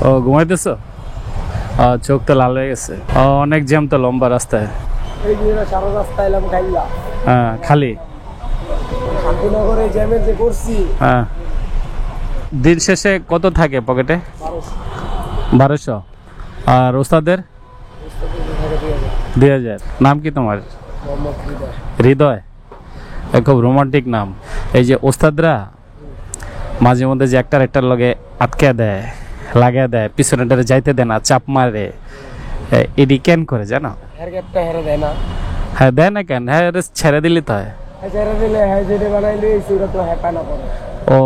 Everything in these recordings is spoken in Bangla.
ও ঘুমাইতেছ? চোখ তো লাল হয়ে গেছে। অনেক জ্যাম তো, লম্বা রাস্তায়। হ্যাঁ খালি হ্যাঁ। দিন শেষে কত থাকে পকেটে? 1200। আর ওস্তাদের 2000। নাম কি তোমার? হৃদয়। খুব রোমান্টিক নাম। এই যে ওস্তাদরা মাঝে মধ্যে যে একটার লগে আটকে দেয়, লাগিয়ে দেয়, পিছনেটারে যাইতে দেয় না, চাপ মারে, এডি কেন করে জানো? হ্যাঁ দেয় না কেন? হ্যাঁ ছেড়ে দিলি তো হয়। ও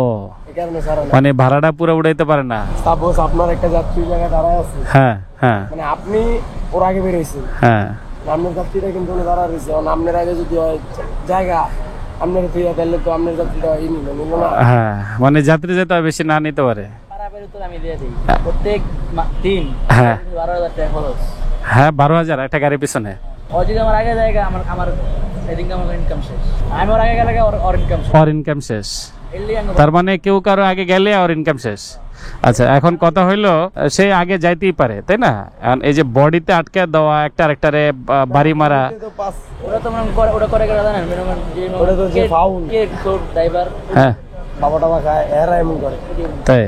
মানে ভাড়াটা পুরো উড়াইতে পারে না। সাপোজ আপনার একটা যাত্রী জায়গায় দাঁড়ায় আছে, হ্যাঁ হ্যাঁ, মানে আপনি ওর আগে বেরিয়েছেন, হ্যাঁ আপনার যাত্রীটা কিন্তু দাঁড়ায় রয়েছে, আপনার আগে যদি হয় জায়গা আপনার তুইয়া তাহলে তো আপনার যাত্রীটা নিল না। হ্যাঁ মানে যাত্রী যেতে বেশি না নিতে পারে। আমি দিয়ে দিই প্রত্যেক দিন। হ্যাঁ 12,000 টাকা খরচ। হ্যাঁ 12,000 একটা গাড়ির পিছনে। ও যদি আমার আগে জায়গা আমার ইনকাম শেষ, আমি ওর আগে গেলে ওর ইনকাম শেষ। ওর ইনকাম শেষ, তার মানে কেউ কারো আগে গেলে ওর ইনকাম শেষ। আচ্ছা এখন কথা হইলো সে আগে যাইতেই পারে তাই না? এই যে বডিতে আটকে দেওয়া একটা আরেকটারে বাড়ি মারা, ওটা তো ওটা করে জানেন ওটা তো যে ফাউল কে কোড ড্রাইভার, হ্যাঁ বাবা টাবা খায় এরা এমন করে তাই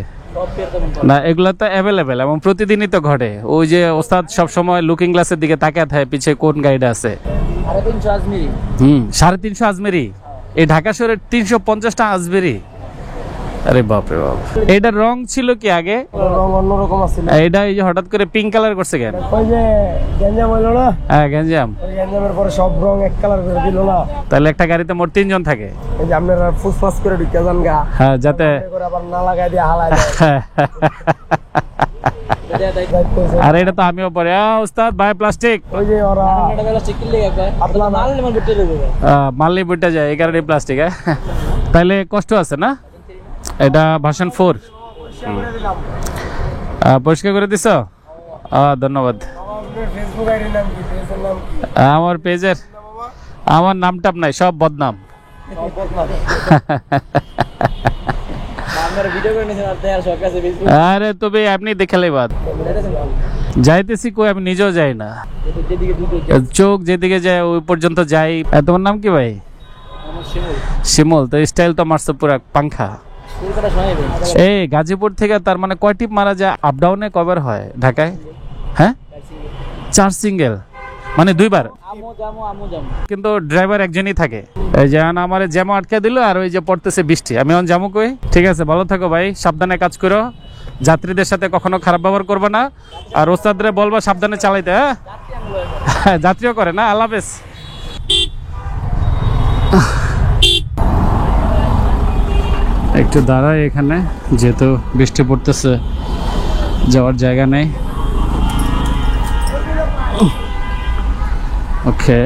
না? এগুলা তো অ্যাভেলেবেল এবং প্রতিদিনই তো ঘটে। ওই যে ওস্তাদ সব সময় লুকিং গ্লাসের দিকে তাকিয়ে থাকে পিছে কোন গাড়িটা আছে। 350 আজমেরি। 350 আজমেরি। এই ঢাকা শহরের 350টা আজমেরি। আরে বাপরে বাপ। এটার রং ছিল কি আগে? রং অন্যরকম আছিল। এটা এই যে হঠাৎ করে পিঙ্ক কালার করছে কেন? ওই যে গ্যাঞ্জাম হইলো না? হ্যাঁ গ্যাঞ্জাম। ওই গ্যাঞ্জামের পরে সব রং এক কালার করে দিল না? তাহলে একটা গাড়িতে মোট 3 জন থাকে। এই যে আপনারা ফুসফাস করে ঢুকে যান গা। হ্যাঁ যাতে করে আবার না লাগাই দিয়ে হালায় দেয়। আরে এটা তো আমিও পরে ওস্তাদ ভাই প্লাস্টিক। ওই যে ওরা এটা প্লাস্টিক কিনলে কয় আপনারা মাল নিয়ে বিটে দেবে। মাললি বিটে যায় এই কারণে প্লাস্টিক। তাহলে কষ্ট আছে না? এটা ভার্সন 4। পরিষ্কার করে দিছ? ধন্যবাদ। ফেসবুক আইডির নাম কি? পেজের নাম কি? আমার পেজের আমার নামটাপ নাই, সব বদনাম। আরে তবে আপনি দেখালেই বাদ। যাইতেছি কই, আমি নিজেও যাই না। চোখ যেদিকে যায় ওই পর্যন্ত যাই। তোমার নাম কি ভাই? শিমুল। তো স্টাইল তো মারছো পুরা পাংখা। এই গাজীপুর থেকে তার মানে কয় টিপ মারা যায় আপ ডাউনে কভার হয় ঢাকায়? হ্যাঁ 4 সিঙ্গেল মানে 2 বার। কিন্তু ড্রাইভার একজনই থাকে। এই যে আমার জ্যামও আটকে দিল আর ওই যে পড়তেছে বৃষ্টি, আমি এখন যাবো কই? ঠিক আছে ভালো থাকো ভাই, সাবধানে কাজ করো, যাত্রীদের সাথে কখনো খারাপ ব্যবহার করবে না, আর ওস্তাদরে বলবা সাবধানে চালাইতে। হ্যাঁ যাত্রীও করে না। আল্লাহ হাফেজ। একটু দাঁড়াই এখানে, যেহেতু বৃষ্টি পড়তেছে, যাওয়ার জায়গা নেই। ওকে